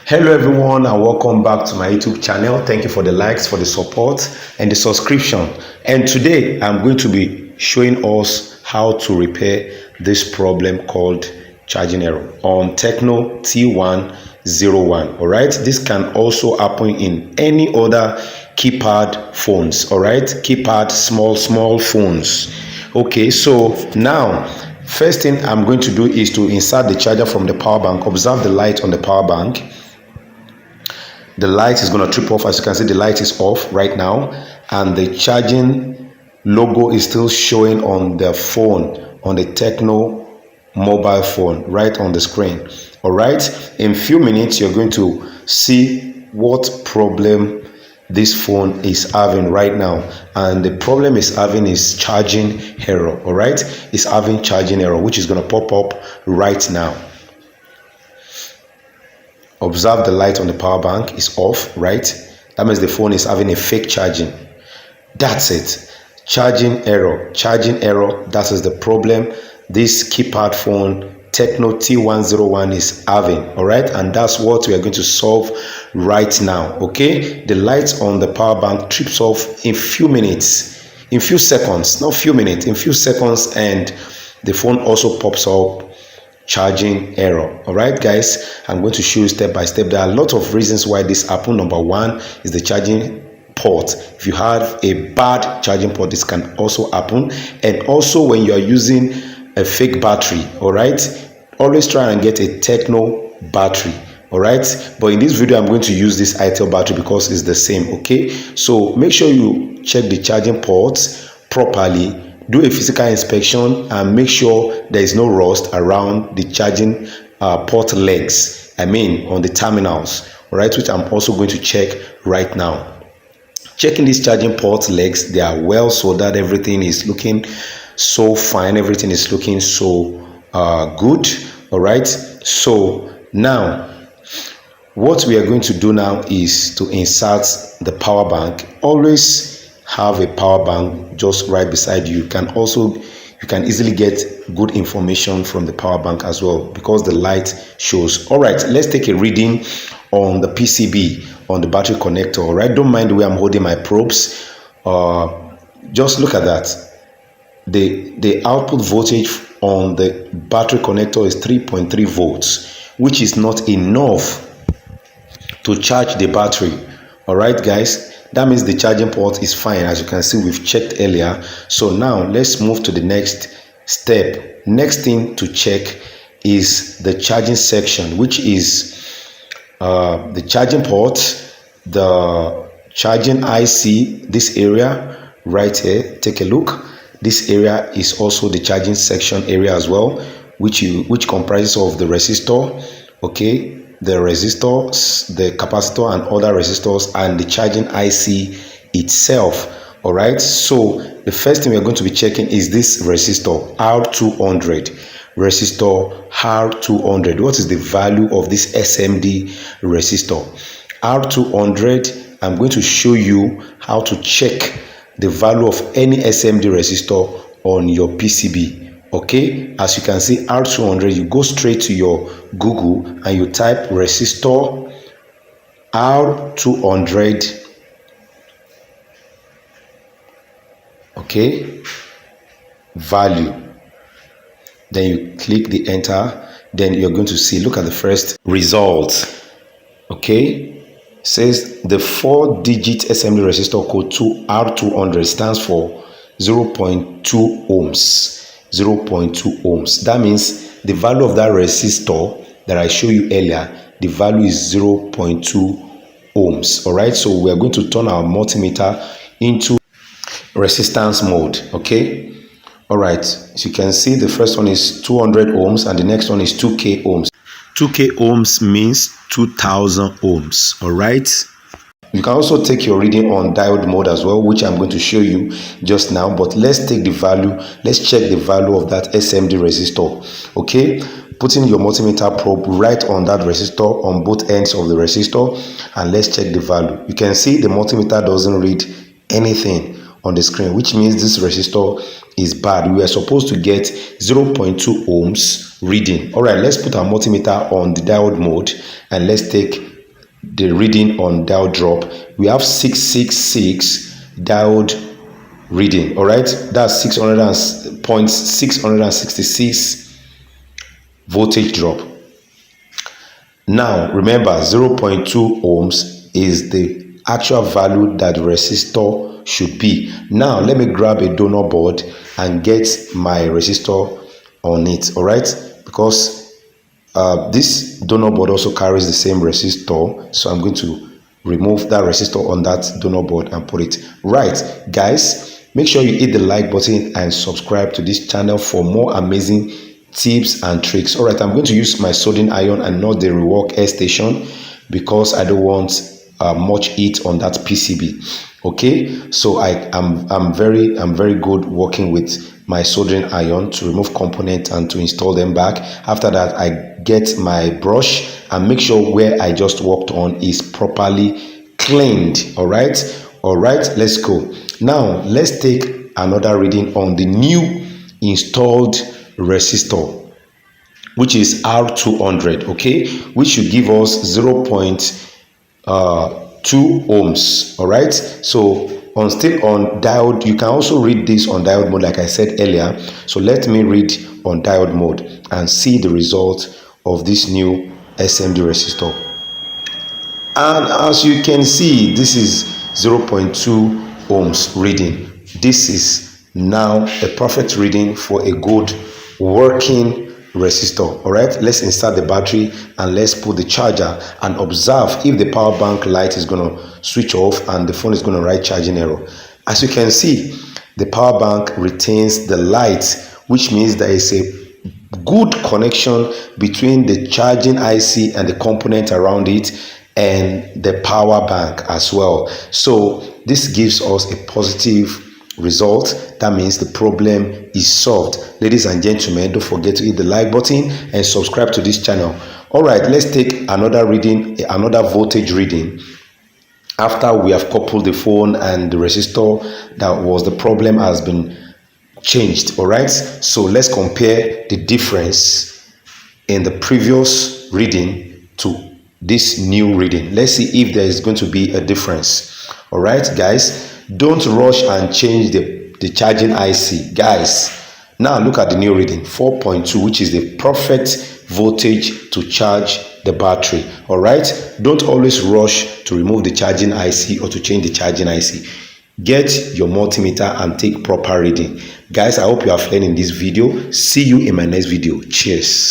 Hello everyone and welcome back to my YouTube channel. Thank you for the likes, for the support and the subscription. And today I'm going to be showing us how to repair this problem called charging error on Tecno T101. All right, this can also happen in any other keypad phones. All right, keypad small phones. Okay, so now first thing I'm going to do is to insert the charger from the power bank. Observe the light on the power bank. The light is going to trip off. As you can see, the light is off right now and the charging logo is still showing on the phone, on the Tecno mobile phone, right on the screen. All right, in a few minutes you're going to see what problem this phone is having right now, and the problem is having is charging error. All right, it's having charging error, which is going to pop up right now. Observe the light on the power bank is off, right? That means the phone is having a fake charging. That's it. Charging error. That is the problem this keypad phone Tecno T101 is having. All right, and that's what we are going to solve right now. Okay, the light on the power bank trips off in few minutes, in few seconds, not few minutes, in few seconds, and the phone also pops up charging error. All right guys, I'm going to show you step by step. There are a lot of reasons why this happened. Number one is the charging port. If you have a bad charging port, this can also happen. And also when you are using a fake battery, all right, always try and get a Tecno battery. All right, but in this video I'm going to use this ITEL battery because it's the same. Okay, so make sure you check the charging ports properly. Do a physical inspection and make sure there is no rust around the charging port legs, I mean on the terminals. All right, which I'm also going to check right now. Checking these charging port legs, they are well soldered. Everything is looking so fine, everything is looking so good. All right, so now what we are going to do now is to insert the power bank. Always have a power bank just right beside you. You can easily get good information from the power bank as well because the light shows. All right, let's take a reading on the PCB, on the battery connector. All right, don't mind the way I'm holding my probes. Just look at that. The output voltage on the battery connector is 3.3 volts, which is not enough to charge the battery. All right guys, that means the charging port is fine. As you can see, we've checked earlier. So now let's move to the next step. Next thing to check is the charging section, which is the charging port, the charging IC, this area right here. Take a look. This area is also the charging section area as well, which comprises of the resistor, okay, the resistors, the capacitor and other resistors, and the charging IC itself. All right, so the first thing we're going to be checking is this resistor R200. Resistor R200. What is the value of this SMD resistor R200? I'm going to show you how to check the value of any SMD resistor on your PCB. Okay, as you can see, R200, you go straight to your Google and you type resistor R200, okay, value. Then you click the enter. Then you're going to see, look at the first result. Okay, it says the 4-digit SMD resistor code to R200 stands for 0.2 ohms. 0.2 ohms. That means the value of that resistor that I showed you earlier, the value is 0.2 ohms. All right, so we are going to turn our multimeter into resistance mode. Okay, all right, as you can see, the first one is 200 ohms and the next one is 2k ohms. 2k ohms means 2000 ohms. All right, you can also take your reading on diode mode as well, which I'm going to show you just now. But let's take the value. Let's check the value of that SMD resistor. Okay, putting your multimeter probe right on that resistor, on both ends of the resistor, and let's check the value. You can see the multimeter doesn't read anything on the screen, which means this resistor is bad. We are supposed to get 0.2 ohms reading. All right, let's put our multimeter on the diode mode and let's take the reading on diode drop, we have 666 diode reading. All right, that's 600.666 voltage drop. Now remember, 0.2 ohms is the actual value that the resistor should be. Now let me grab a donor board and get my resistor on it. All right, because this donor board also carries the same resistor, so I'm going to remove that resistor on that donor board and put it right. Guys, make sure you hit the like button and subscribe to this channel for more amazing tips and tricks. All right, I'm going to use my soldering iron and not the rework air station because I don't want much heat on that PCB. Okay, so I'm very good working with my soldering iron to remove components and to install them back. After that, I get my brush and make sure where I just worked on is properly cleaned. All right, let's go. Now let's take another reading on the new installed resistor, which is R200. Okay, which should give us 0.2 ohms. All right, so still on diode, you can also read this on diode mode like I said earlier. So let me read on diode mode and see the result of this new SMD resistor. And as you can see, this is 0.2 ohms reading. This is now a perfect reading for a good working resistor. All right, let's insert the battery and let's put the charger and observe if the power bank light is going to switch off and the phone is going to write charging error. As you can see, the power bank retains the light, which means there is a good connection between the charging IC and the component around it and the power bank as well. So this gives us a positive result. That means the problem is solved. Ladies and gentlemen, don't forget to hit the like button and subscribe to this channel. All right, let's take another reading, another voltage reading. After we have coupled the phone and the resistor that was the problem has been changed. All right, so let's compare the difference in the previous reading to this new reading. Let's see if there is going to be a difference. All right, guys, don't rush and change the charging IC. Guys, now look at the new reading, 4.2, which is the perfect voltage to charge the battery. All right, don't always rush to remove the charging IC or to change the charging IC. Get your multimeter and take proper reading. Guys, I hope you have learned in this video. See you in my next video. Cheers.